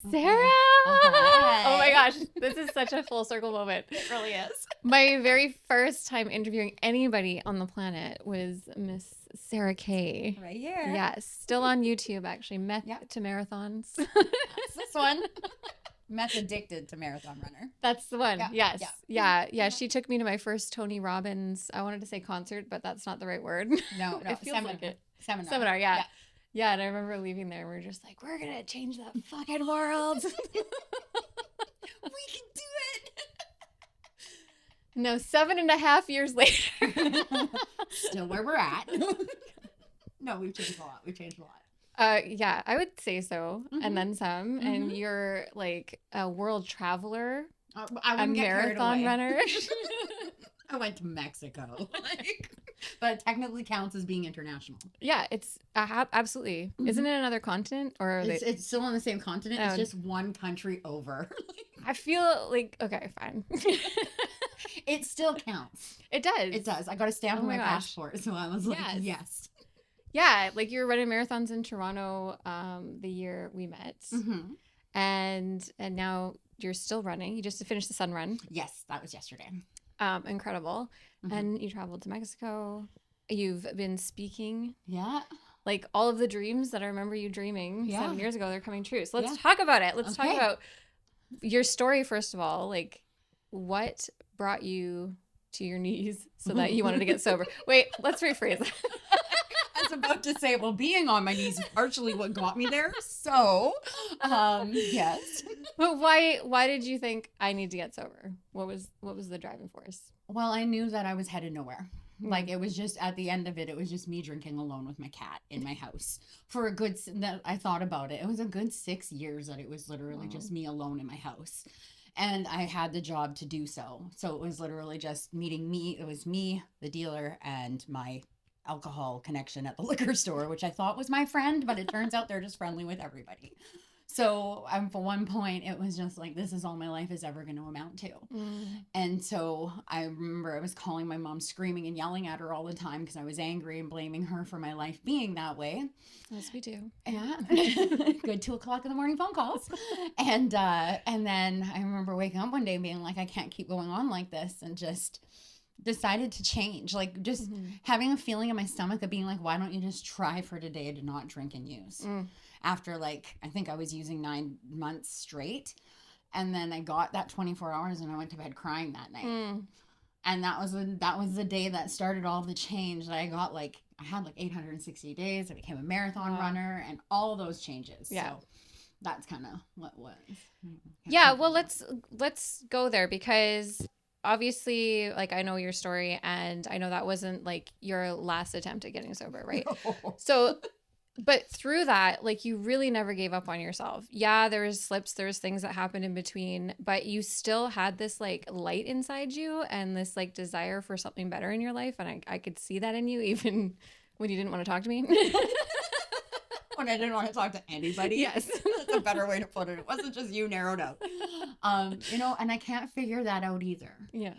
Sarah! Hi. Oh my gosh, this is such a full circle moment. It really is. My very first time interviewing anybody on the planet was Miss Sara K. Right here. Yes, still on YouTube actually. Meth Yep. to marathons. That's this one. Meth addicted to marathon runner. That's the one. Yeah, Yes. yeah. Yeah. She took me to my first Tony Robbins. I wanted to say concert, but that's not the right word. No, It feels seminar. like it. Seminar. Yeah. Yeah, and I remember leaving there. We were just like, we're gonna change the fucking world. We can do No, 7.5 years later. it. Still where we're at. No, we've changed a lot. Yeah, I would say so, Mhm. and then some. And Mhm. you're like a world traveler, I a wouldn't get carried marathon away. runner. I went to Mexico. But it technically counts as being international. Yeah, it's absolutely. Isn't it another continent, or are they? It's still on the same continent. Oh. It's just one country over. I feel like okay, fine. It still counts. It does. It does. I got a stamp Oh on my my gosh. passport, so I was like, Yes. yes. Yeah, like you were running marathons in Toronto, the year we met, Mm-hmm. and now you're still running. You just finished the Sun Run. Yes, that was yesterday. Incredible. Mhm. And you traveled to Mexico. You've been speaking. Yeah. Like all of the dreams that I remember you dreaming Yeah. 7 years ago, they're coming true. So let's Yeah. talk about it. Let's talk Okay. about your story, first of all. Like, what brought you to your knees so that you wanted to get sober? Wait, let's rephrase that. I was about to say, well, being on my knees is partially what got me there. So, yes. But why did you think I need to get sober? What was the driving force? Well, I knew that I was headed nowhere. Mm. Like, it was just, at the end of it, it was just me drinking alone with my cat in my house for a good, that I thought about it. It was a good 6 years that it was literally Wow. just me alone in my house. And I had the job to do so. So it was literally just meeting me. It was me, the dealer, and my alcohol connection at the liquor store, which I thought was my friend, but it turns out they're just friendly with everybody. So for one point, it was just like, this is all my life is ever going to amount to. Mm. And so I remember I was calling my mom, screaming and yelling at her all the time because I was angry and blaming her for my life being that way. Yes, we do. Yeah, good 2:00 in the morning phone calls. And then I remember waking up one day and being like, I can't keep going on like this, and just decided to change. Like, just having a feeling in my stomach of being like, why don't you just try for today to not drink and use? Mm. After, like, I think I was using 9 months straight. And then I got that 24 hours and I went to bed crying that night. Mm. And that was the day that started all the change that I got. Like, I had like 860 days. I became a marathon Wow. runner and all those changes. Yeah. So that's kind of what was. Yeah, well, let's go there, because obviously, like, I know your story, and I know that wasn't like your last attempt at getting sober, right? So, but through that, like, you really never gave up on yourself. Yeah, there was slips, there was things that happened in between, but you still had this like light inside you and this like desire for something better in your life, and I could see that in you even when you didn't want to talk to me. When I didn't want to talk to anybody. Yes. That's a better way to put it. It wasn't just you narrowed out. And I can't figure that out either. Yeah.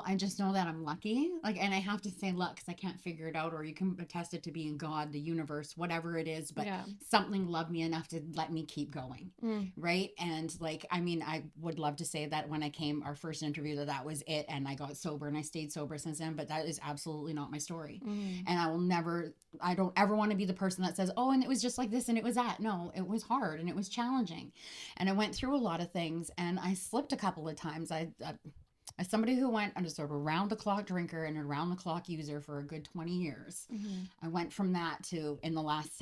I just know that I'm lucky. Like, and I have to say luck because I can't figure it out, or you can attest it to being God, the universe, whatever it is, but Yeah. something loved me enough to let me keep going. Mm. Right. And like, I mean, I would love to say that when I came our first interview that was it and I got sober and I stayed sober since then, but that is absolutely not my story. Mm. And I don't ever want to be the person that says, oh, and it was just like this and it was that. No, it was hard and it was challenging. And I went through a lot of things and I slipped a couple of times. As somebody who went, I'm just sort of a round the clock drinker and a round the clock user for a good 20 years. Mm-hmm. I went from that to, in the last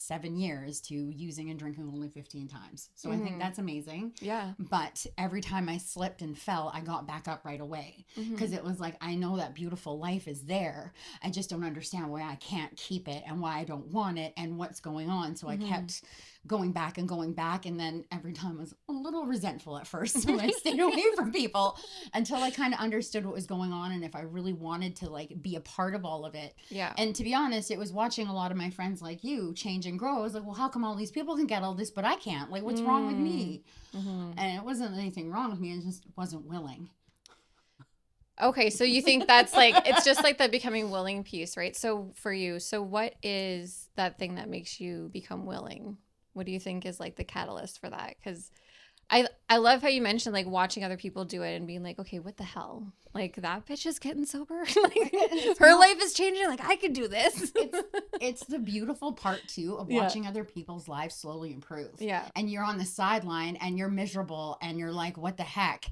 7 years, to using and drinking only 15 times. So I think that's amazing. Yeah. But every time I slipped and fell, I got back up right away. Because it was like, I know that beautiful life is there. I just don't understand why I can't keep it and why I don't want it and what's going on. So I kept going back. And then every time I was a little resentful at first. So I stayed away from people until I kind of understood what was going on and if I really wanted to like be a part of all of it. Yeah. And to be honest, it was watching a lot of my friends like you change and grow. I was like, well, how come all these people can get all this, but I can't? Like, what's wrong with me? Mm-hmm. And it wasn't anything wrong with me. I just wasn't willing. Okay, so you think that's like, it's just like the becoming willing piece, right? So for you, so what is that thing that makes you become willing? What do you think is like the catalyst for that? Because I love how you mentioned like watching other people do it and being like, okay, what the hell? Like that bitch is getting sober. Like her life is changing. Like I could do this. It's the beautiful part too of Yeah. watching other people's lives slowly improve. Yeah. And you're on the sideline and you're miserable and you're like, what the heck?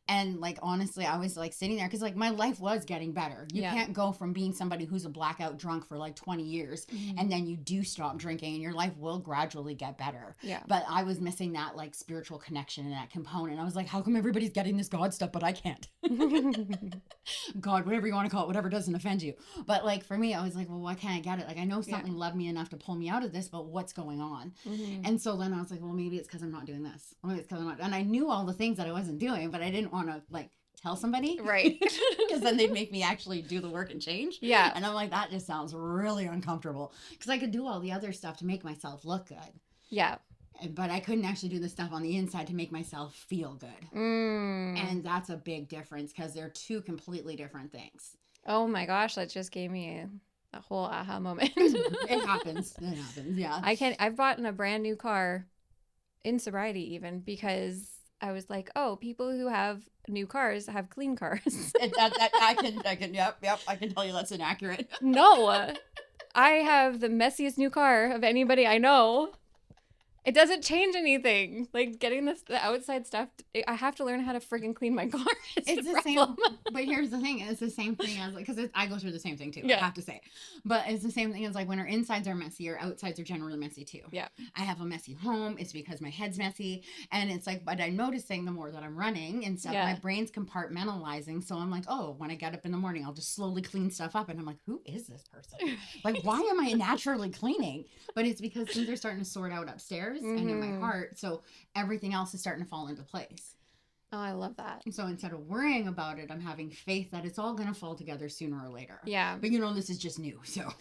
And like honestly, I was like sitting there because like my life was getting better. You Yeah. can't go from being somebody who's a blackout drunk for like 20 years and then you do stop drinking and your life will gradually get better. Yeah. But I was missing that like spiritual connection and that component. I was like, how come everybody's getting this God stuff, but I can't? God, whatever you want to call it, whatever doesn't offend you. But like for me, I was like, well, why can't I get it? Like I know something loved me enough to pull me out of this, but what's going on? And so then I was like, well, maybe it's because I'm not doing this. Maybe it's because I'm not. And I knew all the things that I wasn't doing, but I didn't want to like tell somebody. Right. Because then they'd make me actually do the work and change. Yeah. And I'm like, that just sounds really uncomfortable. Because I could do all the other stuff to make myself look good. Yeah. But I couldn't actually do the stuff on the inside to make myself feel good. And that's a big difference because they're two completely different things. Oh my gosh, that just gave me a whole aha moment. It happens. It happens. Yeah. I've bought a brand new car in sobriety even because I was like, oh, people who have new cars have clean cars. I can, yep, I can tell you that's inaccurate. No, I have the messiest new car of anybody I know. It doesn't change anything. Like getting the outside stuff, I have to learn how to freaking clean my car. It's the same. But here's the thing: it's the same thing as like because I go through the same thing too. Yeah. I have to say, but it's the same thing as like when our insides are messy, our outsides are generally messy too. Yeah. I have a messy home. It's because my head's messy, and it's like, but I'm noticing the more that I'm running and stuff, my brain's compartmentalizing. So I'm like, oh, when I get up in the morning, I'll just slowly clean stuff up, and I'm like, who is this person? Like, why am I naturally cleaning? But it's because things are starting to sort out upstairs. And in my heart, so everything else is starting to fall into place. Oh, I love that. So instead of worrying about it, I'm having faith that it's all going to fall together sooner or later. Yeah. But you know, this is just new, so.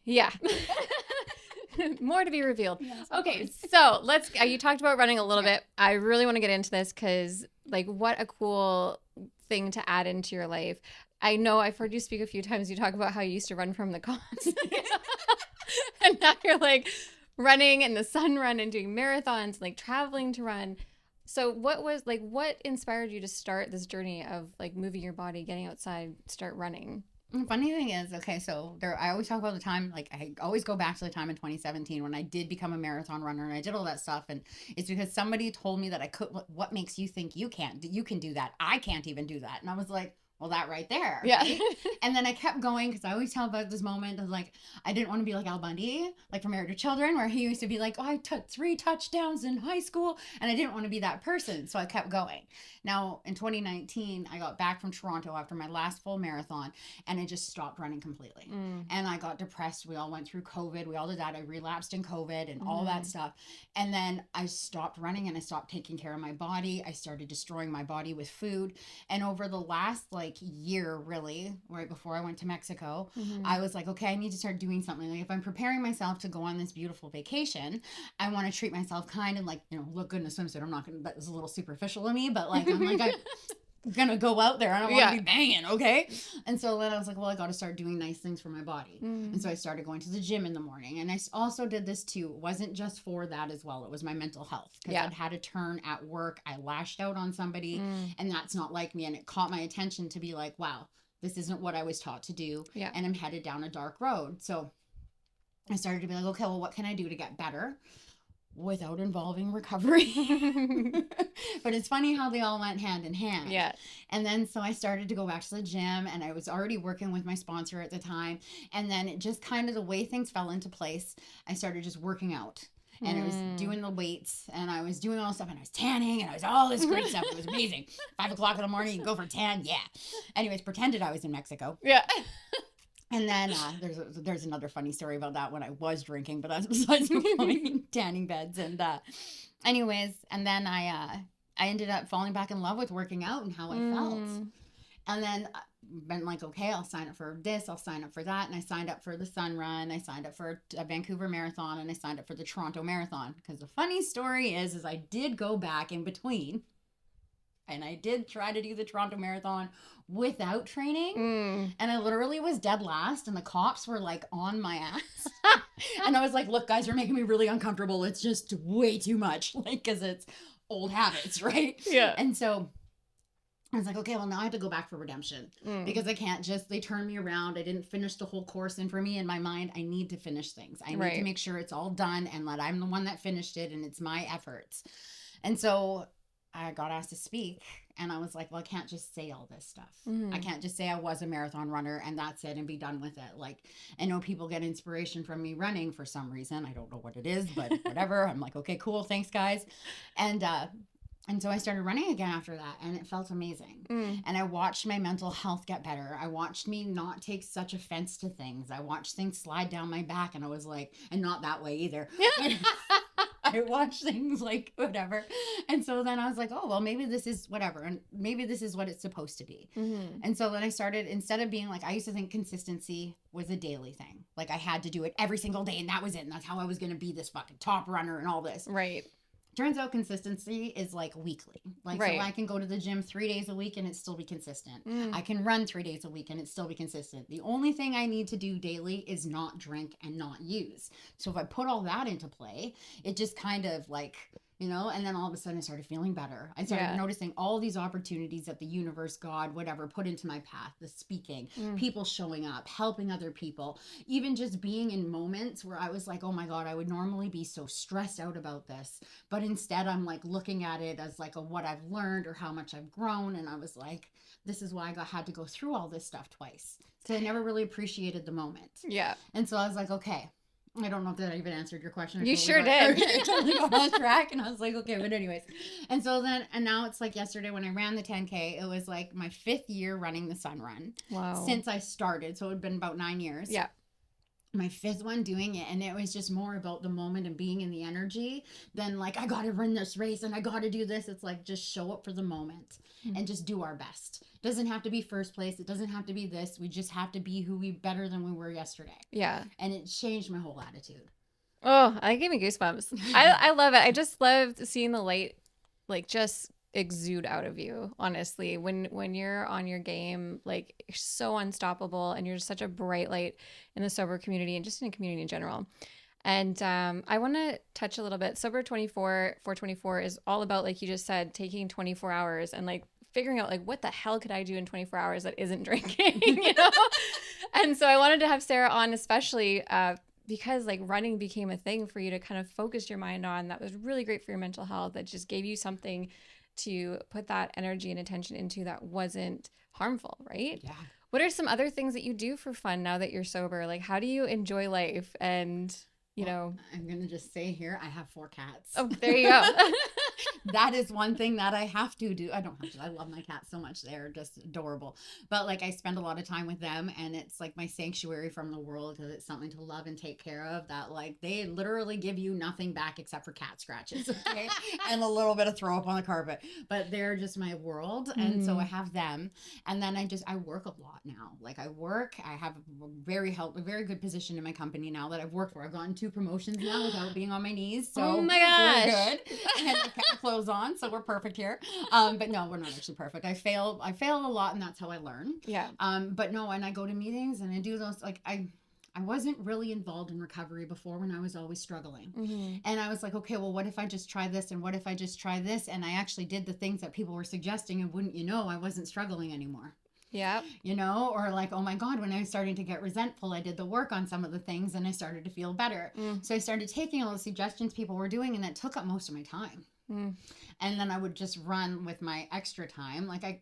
Yeah. More to be revealed. Yes, okay, so you talked about running a little bit. I really want to get into this because, like, what a cool thing to add into your life. I know I've heard you speak a few times. You talk about how you used to run from the cons. And now you're like running in the sun run and doing marathons, like traveling to run. So what inspired you to start this journey of like moving your body, getting outside, start running? Funny thing is, okay, so I always talk about the time, like I always go back to the time in 2017 when I did become a marathon runner and I did all that stuff. And it's because somebody told me that I could, what makes you think you can do that? I can't even do that. And I was like, well, that right there. Yeah. Right? And then I kept going because I always tell about this moment of like, I didn't want to be like Al Bundy, like from Married to Children, where he used to be like, oh, I took 3 touchdowns in high school. And I didn't want to be that person. So I kept going. Now, in 2019, I got back from Toronto after my last full marathon and I just stopped running completely. And I got depressed. We all went through COVID. We all did that. I relapsed in COVID and all that stuff. And then I stopped running and I stopped taking care of my body. I started destroying my body with food. And over the last year, really, right before I went to Mexico, I was like, okay, I need to start doing something. Like if I'm preparing myself to go on this beautiful vacation, I want to treat myself kind and like, look good in a swimsuit. I'm not going to, that was a little superficial of me, but like, I'm like, I'm going to go out there. I don't want to be banging. Okay. And so then I was like, well, I got to start doing nice things for my body. And so I started going to the gym in the morning. And I also did this too. It wasn't just for that as well. It was my mental health because I'd had a turn at work. I lashed out on somebody and that's not like me. And it caught my attention to be like, wow, this isn't what I was taught to do. Yeah. And I'm headed down a dark road. So I started to be like, okay, well, what can I do to get better without involving recovery? But it's funny how they all went hand in hand. Yeah. And then so I started to go back to the gym and I was already working with my sponsor at the time. And then it just kind of the way things fell into place, I started just working out. And I was doing the weights and I was doing all this stuff and I was tanning and I was all this great stuff. It was amazing. 5 o'clock in the morning, you can go for a tan. Yeah. Anyways, pretended I was in Mexico. Yeah. And then there's another funny story about that when I was drinking, but that's besides the point. Tanning beds and anyways, and then I ended up falling back in love with working out and how I felt. And then been like, okay, I'll sign up for this, I'll sign up for that. And I signed up for the Sun Run, I signed up for a Vancouver Marathon, and I signed up for the Toronto Marathon. Because the funny story is I did go back in between. And I did try to do the Toronto Marathon without training. And I literally was dead last, and the cops were like on my ass. And I was like, look, guys, you're making me really uncomfortable. It's just way too much. Like, because it's old habits, right? Yeah. And so I was like, okay, well, now I have to go back for redemption because I can't just, they turned me around. I didn't finish the whole course. And for me, in my mind, I need to finish things. I need to make sure it's all done and that I'm the one that finished it and it's my efforts. And so I got asked to speak, and I was like, well, I can't just say all this stuff. I can't just say I was a marathon runner and that's it and be done with it. Like, I know people get inspiration from me running for some reason. I don't know what it is, but whatever. I'm like, okay, cool. Thanks, guys. And so I started running again after that, and it felt amazing. And I watched my mental health get better. I watched me not take such offense to things. I watched things slide down my back, and I was like, and not that way either. I watched things like whatever. And so then I was like, oh, well, maybe this is whatever. And maybe this is what it's supposed to be. And so then I started, instead of being like, I used to think consistency was a daily thing. Like I had to do it every single day, and that was it. And that's how I was going to be this fucking top runner and all this. Right. Turns out consistency is like weekly. Like, so I can go to the gym 3 days a week and it still be consistent. I can run 3 days a week and it still be consistent. The only thing I need to do daily is not drink and not use. So if I put all that into play, it just kind of like, you know, and then all of a sudden I started feeling better. I started noticing all these opportunities that the universe, God, whatever, put into my path, the speaking, people showing up, helping other people, even just being in moments where I was like, oh my God, I would normally be so stressed out about this. But instead I'm like looking at it as like what I've learned or how much I've grown. And I was like, this is why I had to go through all this stuff twice. So I never really appreciated the moment. Yeah. And so I was like, okay. I don't know if that even answered your question. You sure did. I totally got on track, and I was like, okay, but anyways. And so then, and now it's like yesterday when I ran the 10K, it was like my 5th year running the Sun Run. Wow. Since I started. So it had been about 9 years. Yeah. My 5th one doing it, and it was just more about the moment and being in the energy than like, I got to run this race and I got to do this. It's like, just show up for the moment and just do our best. It doesn't have to be first place. It doesn't have to be this. We just have to be better than we were yesterday. Yeah. And it changed my whole attitude. Oh, I gave me goosebumps. I love it. I just loved seeing the light, like just exude out of you, honestly, when you're on your game. Like, you're so unstoppable, and you're just such a bright light in the sober community and just in the community in general. And I want to touch a little bit. Sober 424 is all about, like you just said, taking 24 hours and like figuring out like, what the hell could I do in 24 hours that isn't drinking, you know? And so I wanted to have Sara on, especially because like running became a thing for you to kind of focus your mind on. That was really great for your mental health. That just gave you something to put that energy and attention into that wasn't harmful, right? Yeah. What are some other things that you do for fun now that you're sober? Like, how do you enjoy life? And, you know, I'm going to just say here, I have 4 cats. Oh, there you go. That is one thing that I have to do. I don't have to. I love my cats so much. They're just adorable. But like, I spend a lot of time with them, and it's like my sanctuary from the world, because it's something to love and take care of. That like, they literally give you nothing back except for cat scratches, okay? And a little bit of throw up on the carpet. But they're just my world. And so I have them. And then I work a lot now. Like, I have a very good position in my company now that I've worked for. I've gotten 2 promotions now without being on my knees. So oh my gosh. We're good. And I kept clothes on, so we're perfect here. But no, we're not actually perfect. I fail a lot, and that's how I learn. Yeah. But no, and I go to meetings and I do those, like, I wasn't really involved in recovery before, when I was always struggling. And I was like, okay, well, what if I just try this? And what if I just try this? And I actually did the things that people were suggesting, and wouldn't you know, I wasn't struggling anymore. Yeah. You know, or like, oh my God, when I was starting to get resentful, I did the work on some of the things and I started to feel better. So I started taking all the suggestions people were doing, and that took up most of my time. And then I would just run with my extra time. Like, I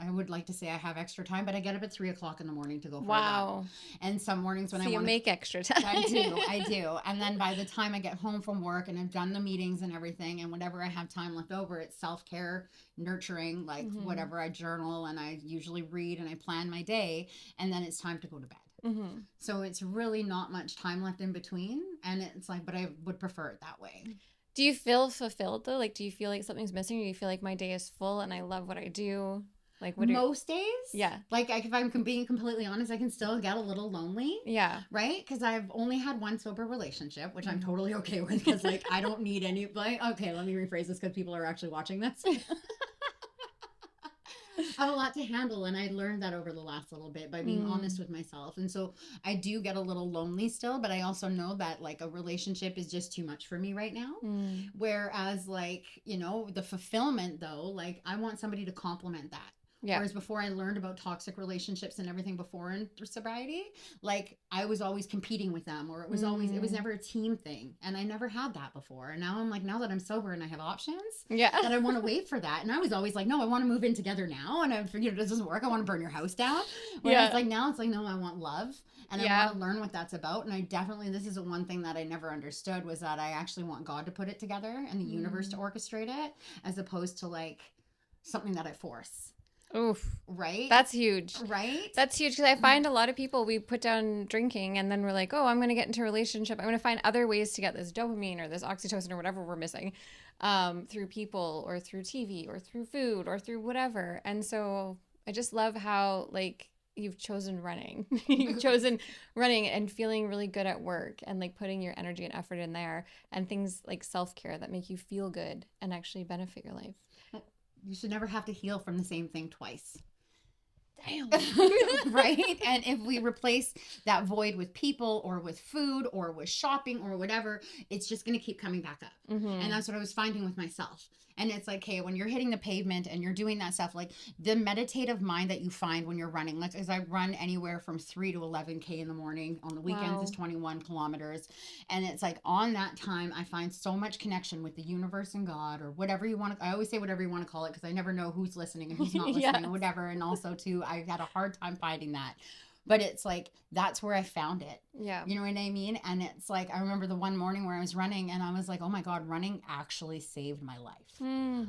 would like to say I have extra time, but I get up at 3:00 in the morning to go for a run. And some mornings when you make extra time. I do. And then by the time I get home from work and I've done the meetings and everything, and whenever I have time left over, it's self-care, nurturing, like whatever. I journal, and I usually read, and I plan my day, and then it's time to go to bed. So it's really not much time left in between. And it's like, but I would prefer it that way. Do you feel fulfilled though? Like, do you feel like something's missing, or do you feel like my day is full and I love what I do? Like, most days? Yeah. Like, if I'm being completely honest, I can still get a little lonely. Yeah. Right? Because I've only had 1 sober relationship, which I'm totally okay with, because like, I don't need any, like, okay, let me rephrase this because people are actually watching this. I have a lot to handle, and I learned that over the last little bit by being honest with myself. And so I do get a little lonely still, but I also know that like a relationship is just too much for me right now. Whereas like, you know, the fulfillment though, like I want somebody to complement that. Yeah. Whereas before I learned about toxic relationships and everything before in sobriety, like I was always competing with them, or it was always, it was never a team thing. And I never had that before. And now I'm like, now that I'm sober and I have options, that I want to wait for that. And I was always like, no, I want to move in together now. And I figured this doesn't work. I want to burn your house down. Whereas like now it's like, no, I want love. And I want to learn what that's about. And I definitely, this is the one thing that I never understood, was that I actually want God to put it together and the universe to orchestrate it, as opposed to like something that I force. Oof. Right? That's huge. Right? That's huge, because I find a lot of people, we put down drinking and then we're like, oh, I'm going to get into a relationship. I'm going to find other ways to get this dopamine or this oxytocin or whatever we're missing, through people or through TV or through food or through whatever. And so I just love how like you've chosen running. You've chosen running and feeling really good at work and like putting your energy and effort in there, and things like self-care that make you feel good and actually benefit your life. You should never have to heal from the same thing twice. Damn. Right? And if we replace that void with people or with food or with shopping or whatever, it's just going to keep coming back up. And that's what I was finding with myself. And it's like, hey, when you're hitting the pavement and you're doing that stuff, like the meditative mind that you find when you're running, like as I run anywhere from 3 to 11K in the morning, on the weekends is 21 kilometers. And it's like on that time, I find so much connection with the universe and God, or whatever you want to, I always say whatever you want to call it, because I never know who's listening and who's not listening or whatever. And also too, I had a hard time finding that. But it's like, that's where I found it. Yeah. You know what I mean? And it's like, I remember the one morning where I was running and I was like, oh my God, running actually saved my life.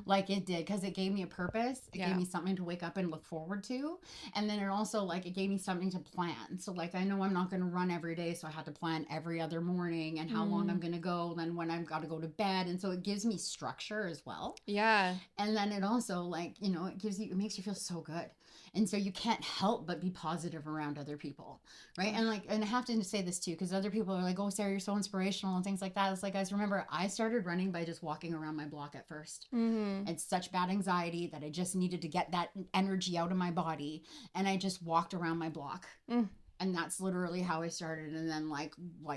Like it did, because it gave me a purpose. It gave me something to wake up and look forward to. And then it also, like, it gave me something to plan. So like, I know I'm not going to run every day. So I had to plan every other morning and how long I'm going to go, then when I've got to go to bed. And so it gives me structure as well. Yeah. And then it also, like, you know, it makes you feel so good. And so you can't help but be positive around other people, right? And like, and I have to say this too, because other people are like, oh, Sarah, you're so inspirational and things like that. It's like, guys, remember, I started running by just walking around my block at first. It's such bad anxiety that I just needed to get that energy out of my body. And I just walked around my block. And that's literally how I started. And then like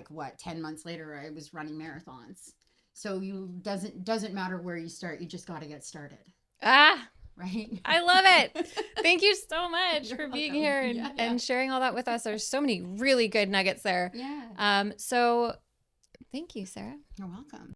what, 10 months later, I was running marathons. So doesn't matter where you start. You just got to get started. Right? I love it. Thank you so much for being here and sharing all that with us. There's so many really good nuggets there. Yeah. So thank you, Sarah. You're welcome.